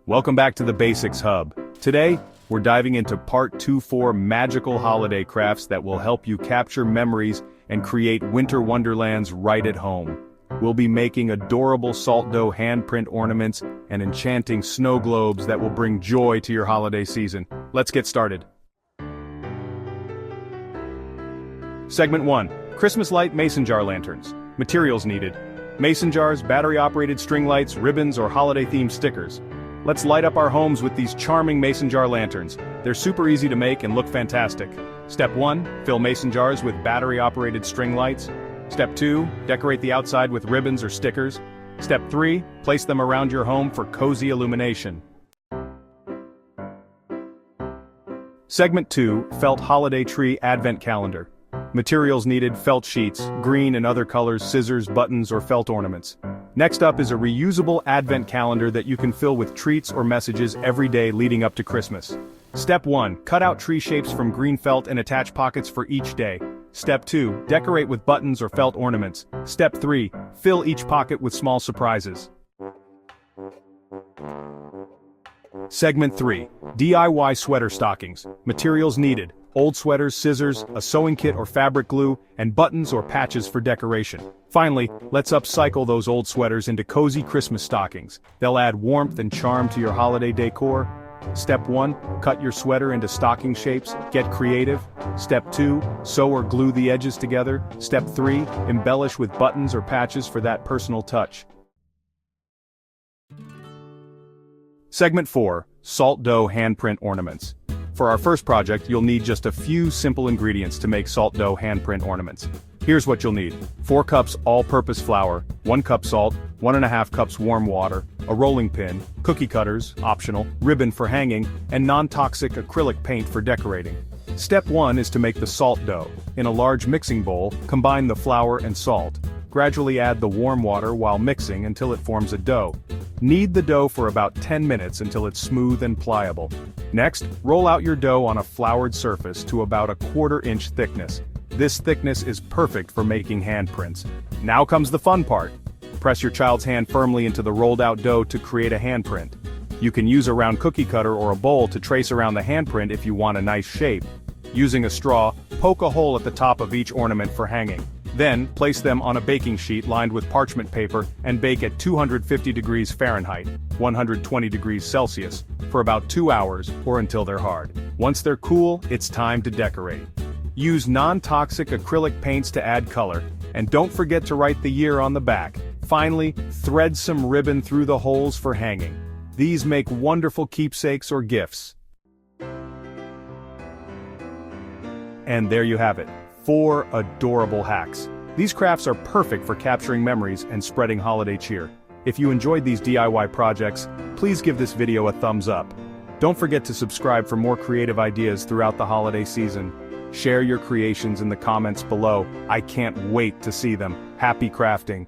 Welcome back to the Basics Hub. Today, we're diving into Part 2-4 magical holiday crafts that will help you capture memories and create winter wonderlands right at home. We'll be making adorable salt dough handprint ornaments and enchanting snow globes that will bring joy to your holiday season. Let's get started. Segment 1. Christmas Light Mason Jar Lanterns. Materials needed: mason jars, battery-operated string lights, ribbons, or holiday-themed stickers. Let's light up our homes with these charming mason jar lanterns. They're super easy to make and look fantastic. Step 1. Fill mason jars with battery-operated string lights. Step 2. Decorate the outside with ribbons or stickers. Step 3. Place them around your home for cozy illumination. Segment 2. Felt Holiday Tree Advent Calendar. Materials needed: felt sheets, green and other colors, scissors, buttons, or felt ornaments. Next up is a reusable advent calendar that you can fill with treats or messages every day leading up to Christmas. Step 1. Cut out tree shapes from green felt and attach pockets for each day. Step 2. Decorate with buttons or felt ornaments. Step 3. Fill each pocket with small surprises. Segment 3. DIY Sweater Stockings. Materials needed: old sweaters, scissors, a sewing kit or fabric glue, and buttons or patches for decoration. Finally, let's upcycle those old sweaters into cozy Christmas stockings. They'll add warmth and charm to your holiday decor. Step 1. Cut your sweater into stocking shapes. Get creative. Step 2. Sew or glue the edges together. Step 3. Embellish with buttons or patches for that personal touch. Segment 4. Salt Dough Handprint Ornaments. For our first project, you'll need just a few simple ingredients to make salt dough handprint ornaments. Here's what you'll need: 4 cups all-purpose flour, 1 cup salt, 1.5 cups warm water, a rolling pin, cookie cutters, optional, ribbon for hanging, and non-toxic acrylic paint for decorating. Step 1 is to make the salt dough. In a large mixing bowl, combine the flour and salt. Gradually add the warm water while mixing until it forms a dough. Knead the dough for about 10 minutes until it's smooth and pliable. Next, roll out your dough on a floured surface to about a 1/4 inch thickness. This thickness is perfect for making handprints. Now comes the fun part. Press your child's hand firmly into the rolled out dough to create a handprint. You can use a round cookie cutter or a bowl to trace around the handprint if you want a nice shape. Using a straw, poke a hole at the top of each ornament for hanging. Then, place them on a baking sheet lined with parchment paper and bake at 250 degrees Fahrenheit, 120 degrees Celsius, for about 2 hours or until they're hard. Once they're cool, it's time to decorate. Use non-toxic acrylic paints to add color, and don't forget to write the year on the back. Finally, thread some ribbon through the holes for hanging. These make wonderful keepsakes or gifts. And there you have it. 4 adorable hacks. These crafts are perfect for capturing memories and spreading holiday cheer. If you enjoyed these DIY projects, please give this video a thumbs up. Don't forget to subscribe for more creative ideas throughout the holiday season. Share your creations in the comments below. I can't wait to see them. Happy crafting!